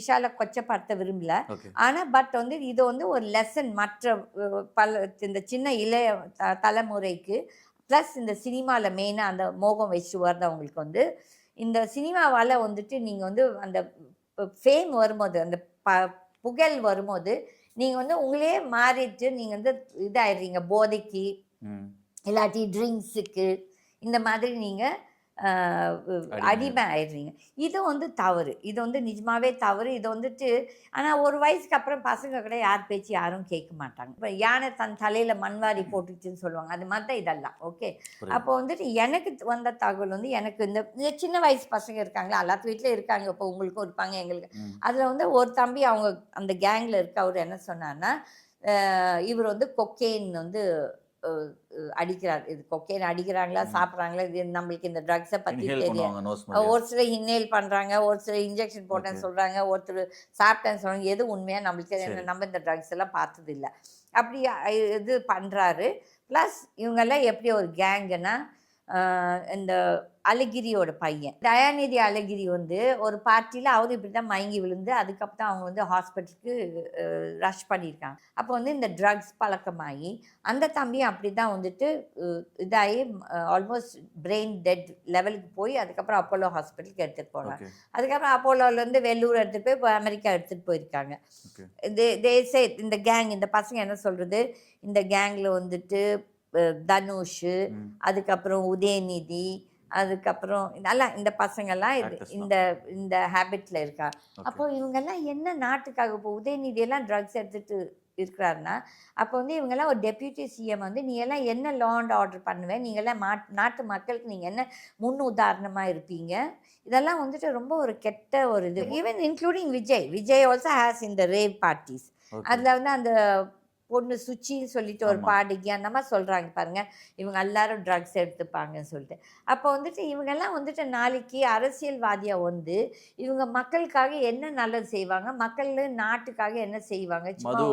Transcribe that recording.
விஷால கொச்சப்படுத்த விரும்பல. ஓகே. ஆனா பட் வந்து இது வந்து ஒரு லெசன் மற்ற பல இந்த சின்ன இளைய தலைமுறைக்கு ப்ளஸ் இந்த சினிமால மெயினா அந்த மோகம் வச்சுட்டு வர்றவங்களுக்கு வந்து, இந்த சினிமாவால வந்துட்டு நீங்க வந்து அந்த ஃபேம் வரும்போது, அந்த ப புகழ் வரும்போது, நீங்க வந்து உங்களையே மாறிட்டு நீங்க வந்து இதாயிடுறீங்க. போதைக்கு, ம். இல்லாட்டி ட்ரிங்க்ஸுக்கு, இந்த மாதிரி நீங்க அ அடிமை அடிமையாயிரும். ஆயிடுறீங்க. இது வந்து தவறு. இது வந்து நிஜமாவே தவறு. இது வந்துட்டு ஆனா ஒரு வயசுக்கு அப்புறம் பசங்க கூட யார் பேச்சு யாரும் கேட்க மாட்டாங்க. இப்ப யானை தன் தலையில மண்வாரி போட்டுச்சுன்னு சொல்லுவாங்க. அது மாதிரி தான் இதெல்லாம். ஓகே. புரியுது. அப்போ வந்துட்டு எனக்கு வந்த தகவல் வந்து எனக்கு இந்த இந்த சின்ன வயசு பசங்க இருக்காங்களா, எல்லாத்து வீட்லயும் இருக்காங்க. இப்போ உங்களுக்கும் இருப்பாங்க, எங்களுக்கு. ம். அதில வந்து ஒரு தம்பி அவங்க அந்த கேங்ல இருக்க அவரு என்ன சொன்னார்ன்னா, இவர் வந்து கொக்கெயின் வந்து அ அடிக்கிறார். இது கொக்கைன் அடிக்கிறாங்களா, ம். சாப்பிடுறாங்களா, இது நம்மளுக்கு இந்த ட்ரக்ஸ பத்தி இன்ஹேல் தெரியாது. பண்ணுவாங்க நோஸ் வழியா. ஒரு சிலர் இன்ஹேல் பண்றாங்க, ஒரு சிலர் இன்ஜெக்ஷன் ஓகே. போட்டேன்னு சொல்றாங்க, ஒருத்தர் சாப்பிட்டேன்னு சொல்றாங்க. எது உண்மையா நம்மளுக்கு சரி. நம்ம இந்த ட்ரக்ஸ் எல்லாம் பார்த்ததில்ல. அப்படி இது பண்றாரு. பிளஸ் இவங்கெல்லாம் எப்படி ஒரு கேங்குன்னா, இந்த அழகிரியோட பையன். தயாநிதி அழகிரி வந்து ஒரு பார்ட்டியில அவரும் இப்படிதான் மயங்கி விழுந்து, அதுக்கப்புறம் தான் அவங்க வந்து ஹாஸ்பிட்டலுக்கு ரஷ் பண்ணியிருக்காங்க. அப்போ வந்து இந்த ட்ரக்ஸ் பழக்கமாகி, அந்த தம்பியும் அப்படிதான் வந்துட்டு இதாகி ஆல்மோஸ்ட் பிரெயின் டெட் லெவலுக்கு போய், அதுக்கப்புறம் அப்போலோ ஹாஸ்பிட்டலுக்கு எடுத்துட்டு போனாங்க. ஓகே. அதுக்கப்புறம் அதுக்கப்புறம் அப்போலோலேருந்து வெள்ளூர் எடுத்துட்டு போய் இப்போ அமெரிக்கா எடுத்துட்டு போயிருக்காங்க. ஓகே. தே சே இந்த கேங் இந்த பசங்க என்ன சொல்றது, இந்த கேங்ல வந்துட்டு தனுஷு, ம். அதுக்கப்புறம் உதயநிதி, அதுக்கப்புறம் நல்லா இந்த பசங்கள்லாம் ஆக்டர்ஸ்லாம். இந்த இந்த ஹேபிட்ல இருக்கா. ஓகே. அப்போ இவங்கெல்லாம் என்ன நாட்டுக்காக இப்போ உதயநிதி எல்லாம் ட்ரக்ஸ் எடுத்துட்டு இருக்கிறாருன்னா, அப்போ வந்து இவங்கெல்லாம் ஒரு டெப்யூட்டி சிஎம் வந்து, "நீ எல்லாம் என்ன லா அண்ட் ஆர்டர் பண்ணுவ? நீங்கலாம் நாட்டு மக்களுக்கு நீங்க என்ன முன் உதாரணமா இருப்பீங்க?" இதெல்லாம் வந்துட்டு ரொம்ப ஒரு கெட்ட ஒரு இது. Even including Vijay. Vijay also has இந்த ரேவ் பார்ட்டீஸ். ஓகே. அதில வந்து அந்த பொண்ணு சுச்சின்னு சொல்லிட்டு ஒரு ஆமா. பாடகி அந்த மாரி சொல்றாங்க பாருங்க. இவங்க எல்லாரும் ட்ரக்ஸ் எடுத்துப்பாங்கன்னு சொல்லிட்டு. அப்போ வந்துட்டு இவங்கெல்லாம் வந்துட்டு நாளைக்கு அரசியல்வாதியா வந்து, இவங்க மக்களுக்காக என்ன நல்லது செய்வாங்க? மக்கள் நாட்டுக்காக என்ன செய்வாங்க? சும்மா மது